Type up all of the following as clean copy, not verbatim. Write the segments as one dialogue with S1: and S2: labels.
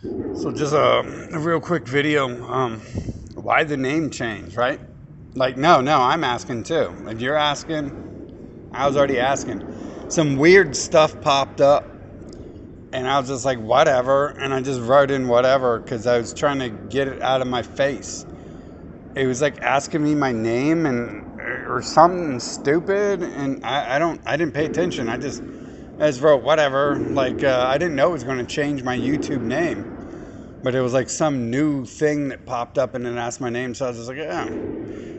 S1: So just a real quick video. Why the name change, right? Like, no, I'm asking too. Like you're asking, I was already asking. Some weird stuff popped up, and I was just like, whatever, and I just wrote in whatever because I was trying to get it out of my face. It was like asking me my name and or something stupid, and I didn't pay attention. I just wrote whatever. Like I didn't know it was going to change my YouTube name. But it was like some new thing that popped up and it asked my name. So I was just like, yeah.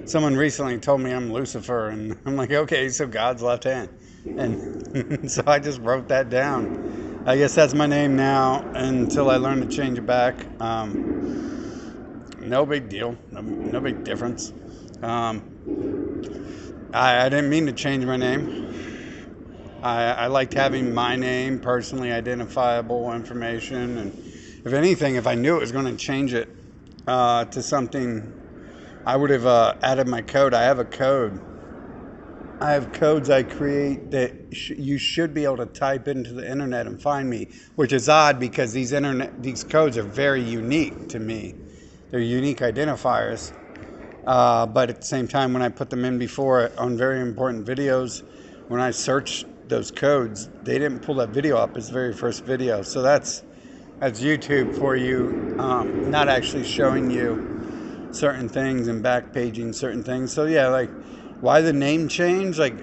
S1: Someone recently told me I'm Lucifer. And I'm like, okay, so God's left hand. And so I just wrote that down. I guess that's my name now until I learn to change it back. No big deal. No big difference. I didn't mean to change my name. I liked having my name, personally identifiable information, and if anything, if I knew it was going to change it to something, I would have added my code. I have a code. I have codes I create that you should be able to type into the internet and find me, which is odd because these codes are very unique to me. They're unique identifiers. But at the same time, when I put them in before on very important videos, when I searched those codes, they didn't pull that video up as the very first video. So that's YouTube for you, not actually showing you certain things and back paging certain things. So yeah, like why the name change? Like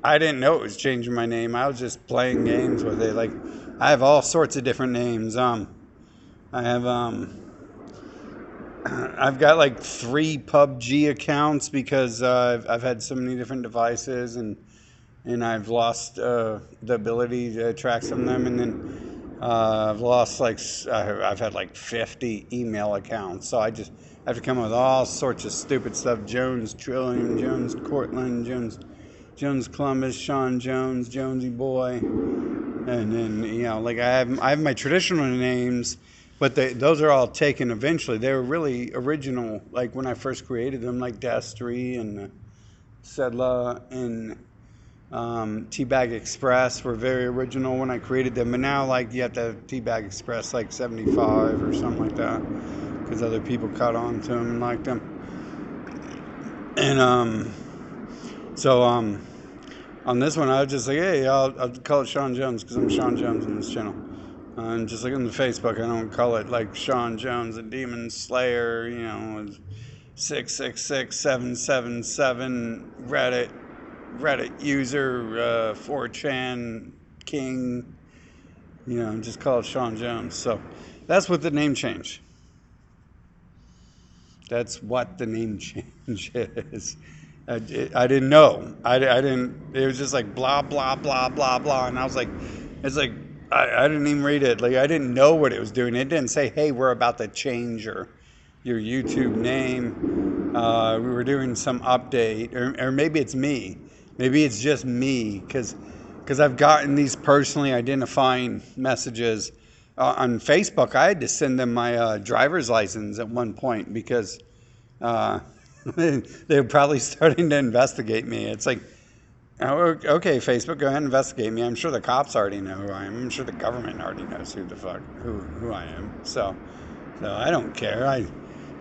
S1: I didn't know it was changing my name. I was just playing games with it. Like I have all sorts of different names. I have I've got like 3 PUBG accounts because I've had so many different devices and I've lost the ability to track some of them, and then I've lost I've had like 50 email accounts, so I just have to come up with all sorts of stupid stuff. Jones Trillium, Jones Cortland, Jones Columbus, Sean Jones, Jonesy Boy, and then like I have my traditional names, but those are all taken eventually. They were really original, like when I first created them, like Dastry and Sedla and Teabag Express were very original when I created them, but now like you have to have Teabag Express like 75 or something like that because other people caught on to them and liked them. And so on this one I was just like, hey, I'll call it Sean Jones because I'm Sean Jones on this channel. And just like on the Facebook, I don't call it like Sean Jones, a Demon Slayer, 666777 Reddit user, 4chan king, just call it Sean Jones. So that's what the name change. That's what the name change is. I didn't know. I didn't. It was just like blah blah blah blah blah, and I was like, it's like I didn't even read it. Like I didn't know what it was doing. It didn't say, hey, we're about to change your YouTube name. We were doing some update, or maybe it's me. Maybe it's just me because I've gotten these personally identifying messages on Facebook. I had to send them my driver's license at one point because they were probably starting to investigate me. It's like, oh, okay, Facebook, go ahead and investigate me. I'm sure the cops already know who I am. I'm sure the government already knows who I am. So I don't care.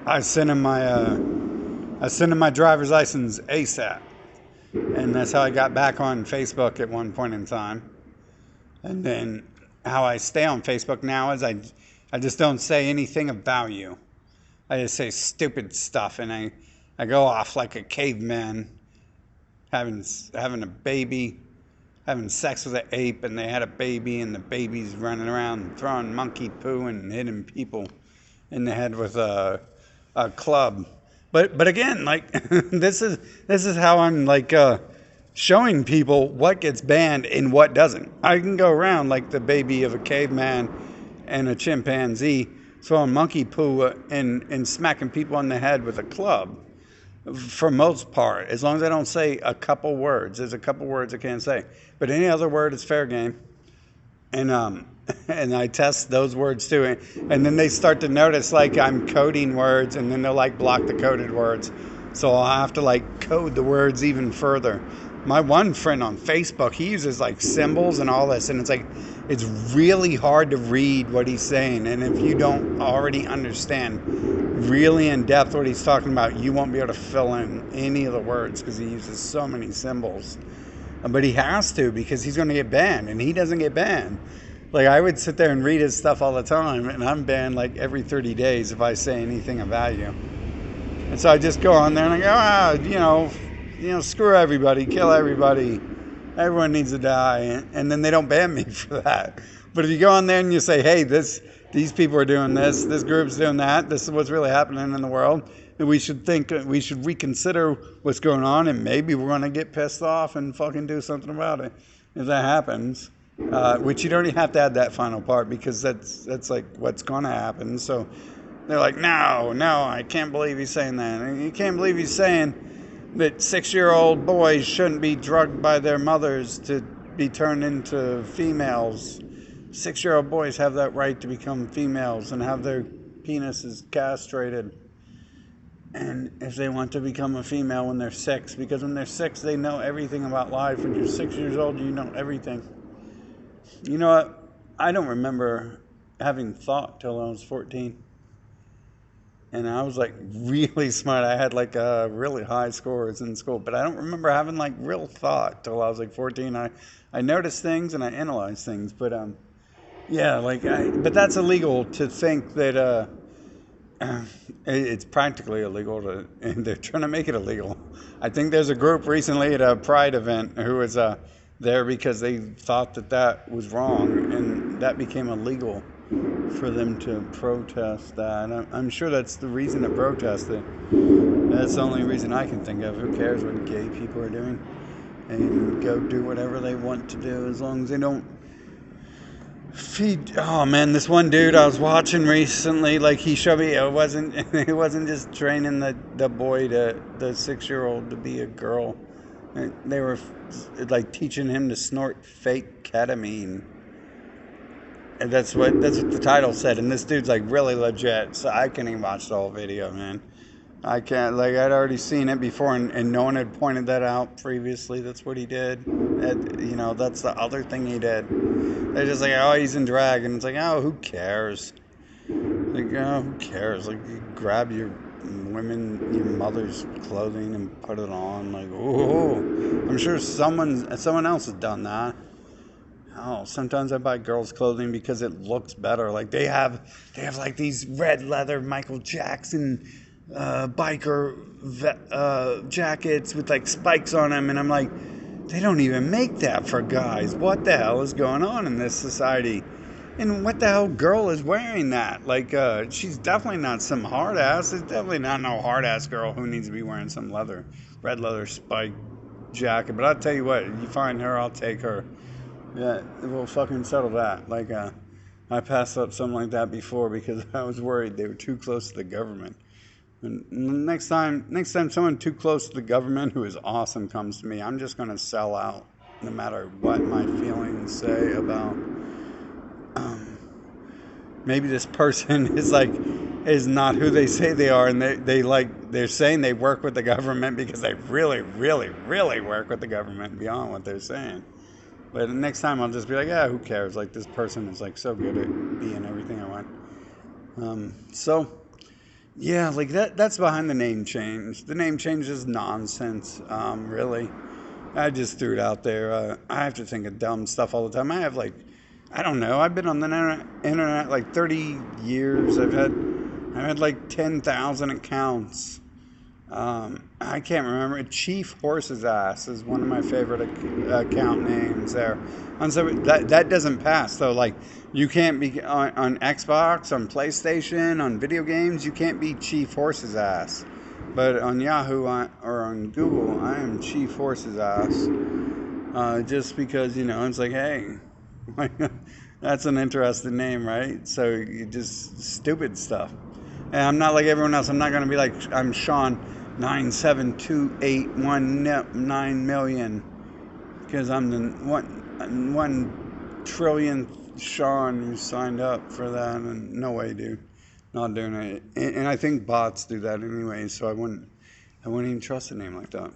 S1: I sent him my driver's license ASAP. And that's how I got back on Facebook at one point in time. And then how I stay on Facebook now is I just don't say anything of value. I just say stupid stuff, and I go off like a caveman having a baby, having sex with an ape, and they had a baby, and the baby's running around throwing monkey poo and hitting people in the head with a club. But again, like this is how I'm like showing people what gets banned and what doesn't. I can go around like the baby of a caveman and a chimpanzee throwing monkey poo and smacking people on the head with a club. For most part, as long as I don't say a couple words. There's a couple words I can't say, but any other word is fair game. And and I test those words too, and then they start to notice like I'm coding words, and then they'll like block the coded words, so I'll have to like code the words even further. My one friend on Facebook, he uses like symbols and all this, and it's like it's really hard to read what he's saying. And if you don't already understand really in depth what he's talking about, you won't be able to fill in any of the words because he uses so many symbols. But he has to because he's going to get banned, and he doesn't get banned. Like I would sit there and read his stuff all the time, and I'm banned like every 30 days if I say anything of value. And so I just go on there and I go, screw everybody, kill everybody. Everyone needs to die. And then they don't ban me for that. But if you go on there and you say, hey, these people are doing this group's doing that, this is what's really happening in the world, we should reconsider what's going on, and maybe we're going to get pissed off and fucking do something about it if that happens. Which you don't even have to add that final part because that's like what's going to happen. So they're like, no, I can't believe he's saying that. And you can't believe he's saying that 6-year-old boys shouldn't be drugged by their mothers to be turned into females. 6-year-old boys have that right to become females and have their penises castrated. And if they want to become a female when they're 6, because when they're 6, they know everything about life. When you're 6 years old, you know everything. You know what? I don't remember having thought till I was 14. And I was like really smart. I had like really high scores in school, but I don't remember having like real thought till I was like 14. I noticed things and I analyzed things, but but that's illegal to think that it's practically illegal and they're trying to make it illegal. I think there's a group recently at a Pride event who was there because they thought that was wrong, and that became illegal for them to protest that. I'm sure that's the reason to protest it. That's the only reason I can think of. Who cares what gay people are doing? And go do whatever they want to do as long as they don't feed. Oh man, this one dude I was watching recently, like he showed me it wasn't just training the boy, the 6-year-old, to be a girl. They were like teaching him to snort fake ketamine. And that's what the title said. And this dude's like really legit, so I can't even watch the whole video, man. I can't. Like I'd already seen it before, and no one had pointed that out previously. That's what he did. That's the other thing he did. They're just like, oh, he's in drag, and it's like, oh, who cares? Like, oh, who cares? Like, you grab your mother's clothing and put it on. Like, oh, I'm sure someone else has done that. Oh, sometimes I buy girls' clothing because it looks better. Like they have like these red leather Michael Jackson biker jackets with like spikes on them, and I'm like, they don't even make that for guys. What the hell is going on in this society? And what the hell girl is wearing that? Like, she's definitely not some hard ass. It's definitely not no hard ass girl who needs to be wearing some red leather spike jacket. But I'll tell you what, if you find her, I'll take her. Yeah, we'll fucking settle that. Like, I passed up something like that before because I was worried they were too close to the government. And next time someone too close to the government who is awesome comes to me, I'm just going to sell out no matter what my feelings say about maybe this person is not who they say they are, and they're saying they work with the government because they really, really, really work with the government beyond what they're saying. But next time I'll just be like, yeah, who cares? Like, this person is like so good at being everything I want. Yeah, like that's behind the name change. The name change is nonsense, really. I just threw it out there. I have to think of dumb stuff all the time. I don't know. I've been on the internet like 30 years. I've had like 10,000 accounts. I can't remember. Chief Horse's Ass is one of my favorite account names there. And so that doesn't pass. So like, you can't be on Xbox, on PlayStation, on video games. You can't be Chief Horse's Ass. But on Yahoo or on Google, I am Chief Horse's Ass. Just because, it's like, hey, that's an interesting name, right? So you just stupid stuff. And I'm not like everyone else. I'm not going to be like, I'm Sean 9728199 because I'm the 1 trillionth Sean who signed up for that. And no way, dude. Not doing it. And I think bots do that anyway, so I wouldn't even trust a name like that.